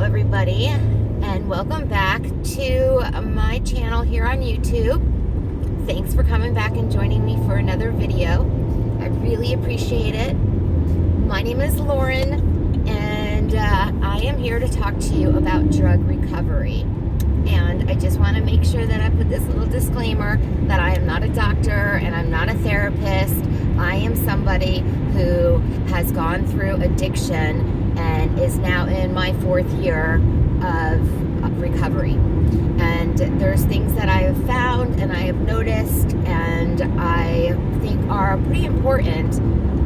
everybody, and welcome back to my channel here on YouTube. Thanks for coming back and joining me for another video. I really appreciate it. My name is Lauren, and I am here to talk to you about drug recovery. And I just want to make sure that I put this little disclaimer that I am not a doctor and I'm not a therapist. I am somebody who has gone through addiction and is now in my 4th year of recovery. And there's things that I have found and I have noticed and I think are pretty important,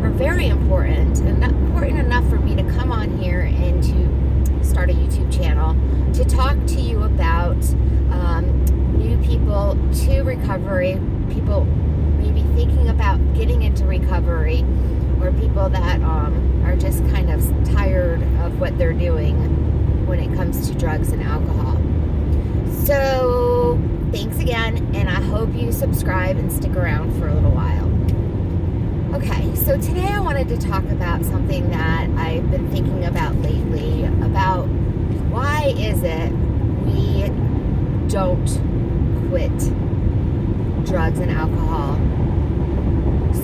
or very important, and not important enough for me to come on here and to start a YouTube channel to talk to you about new people to recovery, people maybe thinking about getting into recovery, or people that are just kind of tired of what they're doing when it comes to drugs and alcohol. So thanks again, and I hope you subscribe and stick around for a little while. Okay, so today I wanted to talk about something that I've been thinking about lately, about why is it we don't quit drugs and alcohol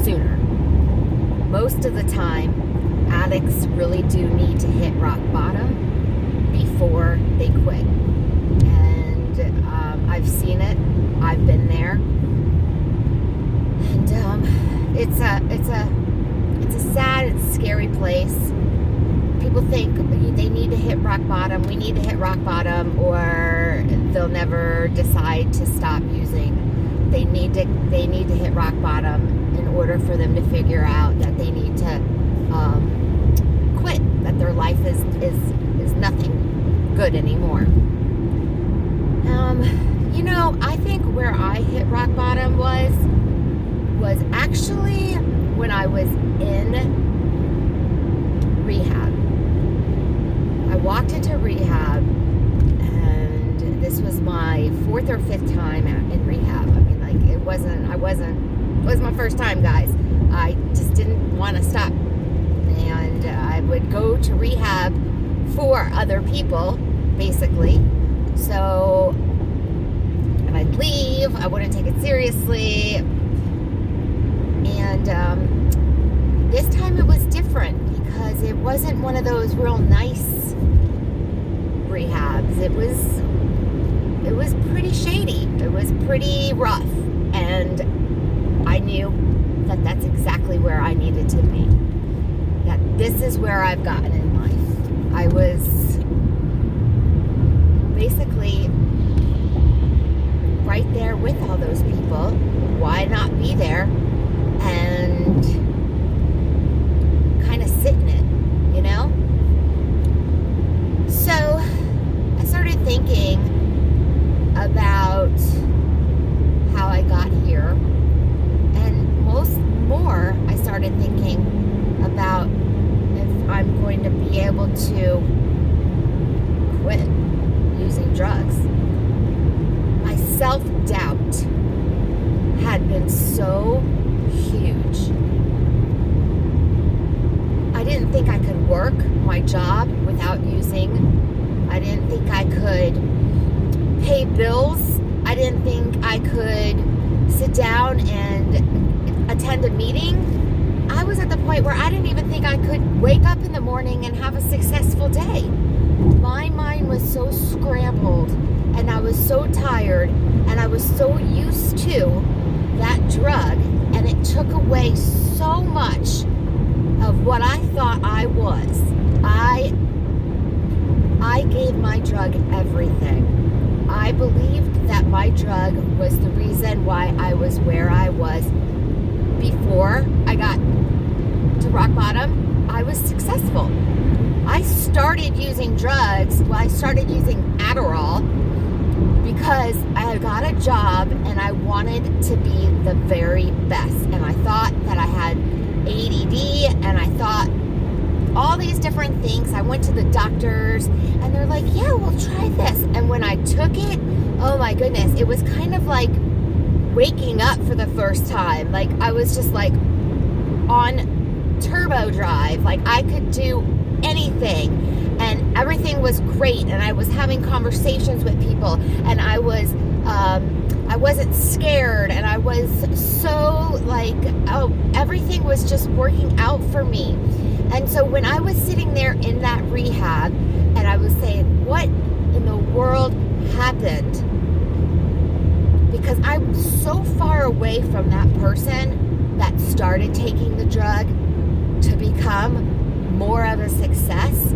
sooner. Most of the time, addicts really do need to hit rock bottom before they quit. And I've seen it. I've been there. And it's a sad, it's scary place. People think they need to hit rock bottom. We need to hit rock bottom, or they'll never decide to stop using. They need to hit rock bottom in order for them to figure out that they need to quit, that their life is nothing good anymore. I think where I hit rock bottom was actually when I was in rehab. I walked into rehab, and this was my 4th or 5th time in rehab. I mean, like, it was my first time, guys. I just didn't want to stop. And I would go to rehab for other people, basically. So, and I'd leave. I wouldn't take it seriously. And this time it was different because it wasn't one of those real nice rehabs. It was pretty shady. It was pretty rough. And I knew that that's exactly where I needed to be. That this is where I've gotten in life. I was basically right there with all those people. Why not be there and kind of sit in it, you know? So I started thinking about how I got here, and more I started thinking about if I'm going to be able to quit using drugs. My self-doubt had been so huge. I didn't think I could work my job without using. I didn't think I could pay bills. I didn't think I could sit down and attend a meeting. I was at the point where I didn't even think I could wake up in the morning and have a successful day. My mind was so scrambled, and I was so tired, and I was so used to that drug, and it took away so much of what I thought I was. I gave my drug everything. I believed that my drug was the reason why I was where I was before I got to rock bottom. I was successful. I started using drugs. Well, I started using Adderall because I had got a job and I wanted to be the very best. And I thought that I had ADD, and I thought all these different things. I went to the doctors and they're like, yeah, we'll try this. And when I took it, oh my goodness, it was kind of like waking up for the first time. Like, I was just like on turbo drive. Like, I could do anything. And everything was great, and I was having conversations with people, and I wasn't scared, and I was so like, oh, everything was just working out for me. And so when I was sitting there in that rehab, and I was saying, what in the world happened? Because I'm so far away from that person that started taking the drug to become more of a success.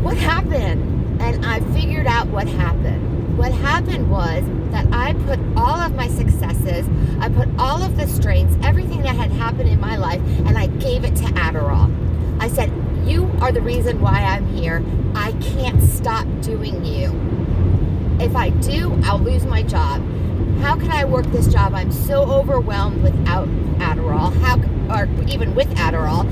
What happened? And I figured out what happened. What happened was that I put all of my successes, I put all of the strengths, everything that had happened in my life, and I gave it to Adderall. I said, you are the reason why I'm here. I can't stop doing you. If I do, I'll lose my job. How can I work this job? I'm so overwhelmed without Adderall. Or even with Adderall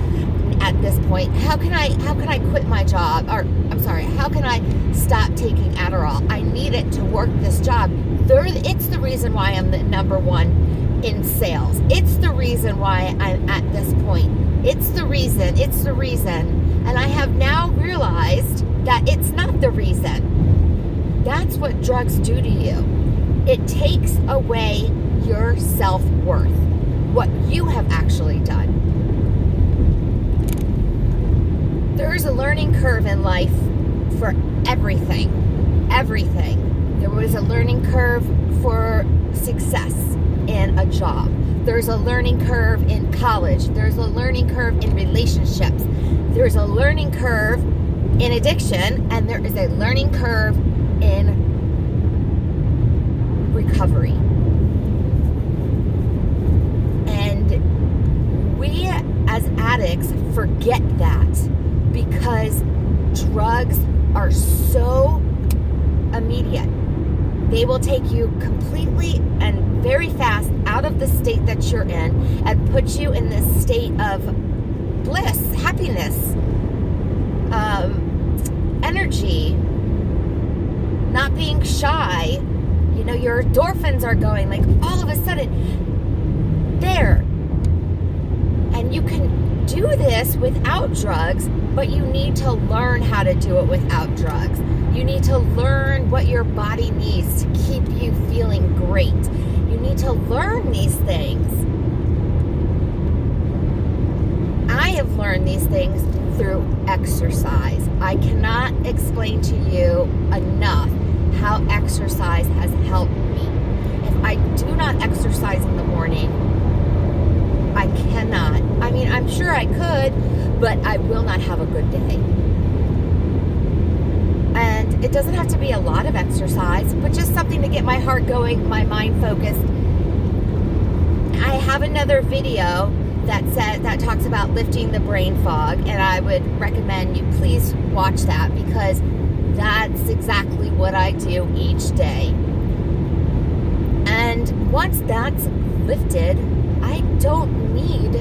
at this point. How can I quit my job? Or I'm sorry, how can I stop taking Adderall? I need it to work this job. It's the reason why I'm the number one in sales. It's the reason why I'm at this point. It's the reason. And I have now realized that it's not the reason. That's what drugs do to you. It takes away your self-worth, what you have actually done. There's a learning curve in life for everything. Everything. There was a learning curve for success in a job. There's a learning curve in college. There's a learning curve in relationships. There's a learning curve in addiction, and there is a learning curve in recovery. And we as addicts forget that because drugs are so immediate. They will take you completely and very fast out of the state that you're in and put you in this state of bliss, happiness, energy, not being shy. You know, your endorphins are going, like, all of a sudden, there. And you can do this without drugs, but you need to learn how to do it without drugs. You need to learn what your body needs to keep you feeling great. You need to learn these things. I have learned these things through exercise. I cannot explain to you enough how exercise has helped me. If I do not exercise in the morning, I cannot. I mean, I'm sure I could, but I will not have a good day. And it doesn't have to be a lot of exercise, but just something to get my heart going, my mind focused. I have another video that talks about lifting the brain fog, and I would recommend you please watch that, because that's exactly what I do each day. And once that's lifted, I don't need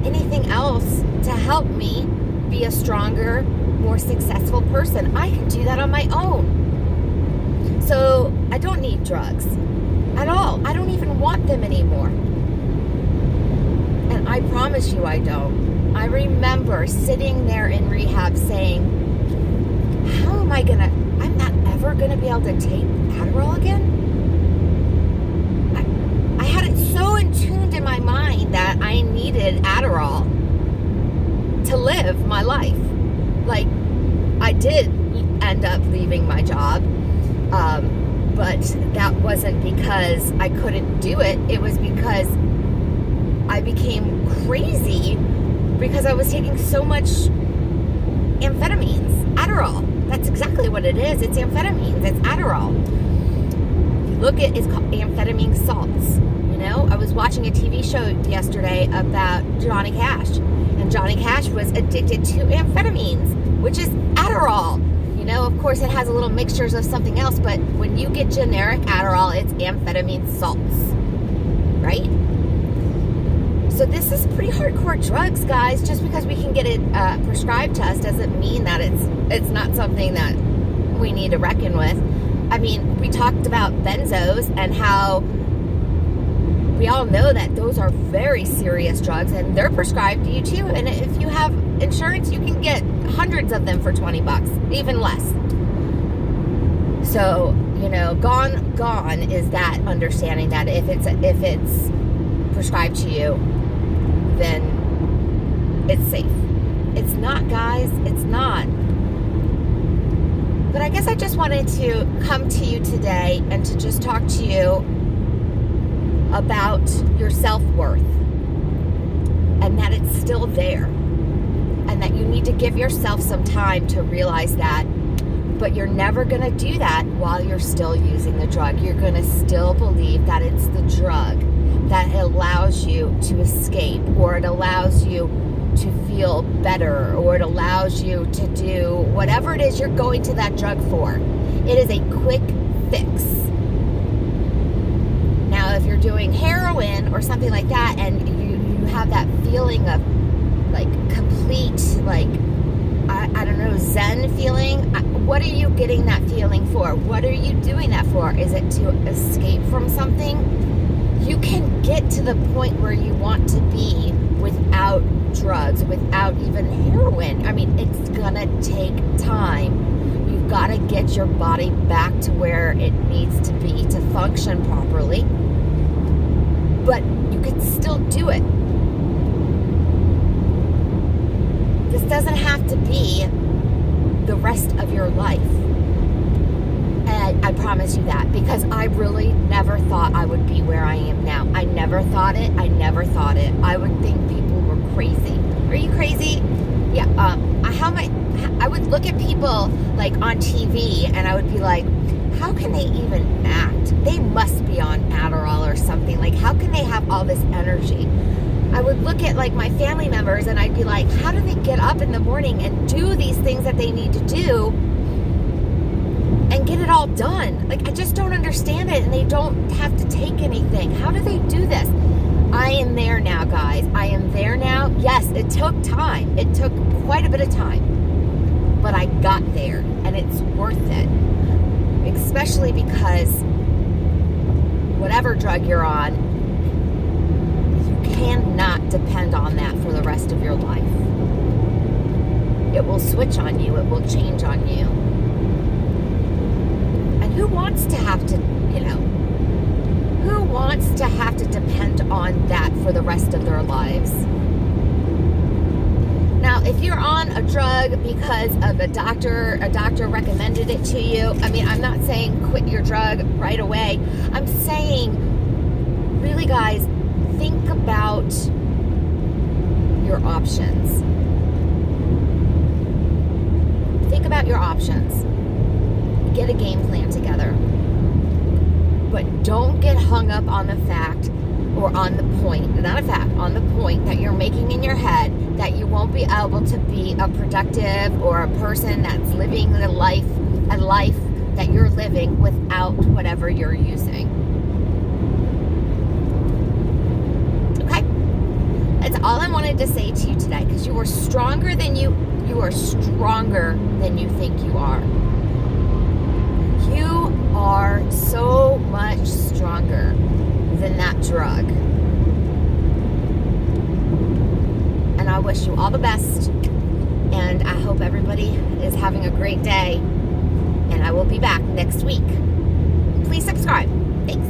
anything else to help me be a stronger, more successful person. I can do that on my own. So I don't need drugs at all. I don't even want them anymore. And I promise you I don't. I remember sitting there in rehab saying, how am I I'm not ever gonna be able to take Adderall again? I had it so intuned in my mind that I needed Adderall to live my life. Like, I did end up leaving my job, but that wasn't because I couldn't do it. It was because I became crazy because I was taking so much amphetamines, Adderall. That's exactly what it is. It's amphetamines. It's Adderall. Look at, it's called amphetamine salts. You know, I was watching a TV show yesterday about Johnny Cash, and Johnny Cash was addicted to amphetamines, which is Adderall. You know, of course, it has a little mixtures of something else, but when you get generic Adderall, it's amphetamine salts, right? So this is pretty hardcore drugs, guys. Just because we can get it prescribed to us doesn't mean that it's not something that we need to reckon with. I mean, we talked about benzos and how we all know that those are very serious drugs, and they're prescribed to you too. And if you have insurance, you can get hundreds of them for $20, even less. So, you know, gone is that understanding that if it's prescribed to you, then it's safe. It's not, guys. It's not. But I guess I just wanted to come to you today and to just talk to you about your self-worth, and that it's still there, and that you need to give yourself some time to realize that. But you're never going to do that while you're still using the drug. You're going to still believe that it's the drug that allows you to escape, or it allows you to feel better, or it allows you to do whatever it is you're going to that drug for. It is a quick fix. Now, if you're doing heroin or something like that, and you have that feeling of like complete, like, I don't know, Zen feeling, what are you getting that feeling for? What are you doing that for? Is it to escape from something? You can get to the point where you want to be without drugs, without even heroin. I mean, it's gonna take time. You've got to get your body back to where it needs to be to function properly. But you can still do it. This doesn't have to be the rest of your life. And I promise you that, because I really never thought I would be where I am now. I never thought it. I would think people were crazy. Are you crazy? Yeah. I would look at people like on TV, and I would be like, how can they even act? They must be on Adderall or something. Like, how can they have all this energy? I would look at like my family members, and I'd be like, how do they get up in the morning and do these things that they need to do and get it all done? Like, I just don't understand it, and they don't have to take anything. How do they do this? I am there now, guys. I am there now. Yes, it took time. It took quite a bit of time, but I got there, and it's worth it, especially because whatever drug you're on, you cannot depend on that for the rest of your life. It will switch on you. It will change on you. And who wants to have to, who wants to have to depend on that for the rest of their lives? Now, if you're on a drug because of a doctor recommended it to you, I mean, I'm not saying quit your drug right away. I'm saying, really, guys, think about your options. Think about your options. Get a game plan together. But don't get hung up on the fact, or on the point, not a fact, on the point that you're making in your head that you won't be able to be a productive or a person that's living a life that you're living without whatever you're using. Okay? That's all I wanted to say to you today, because you are stronger than you are stronger than you think you are. You are so much stronger than that drug. And I wish you all the best, and I hope everybody is having a great day, and I will be back next week. Please subscribe. Thanks.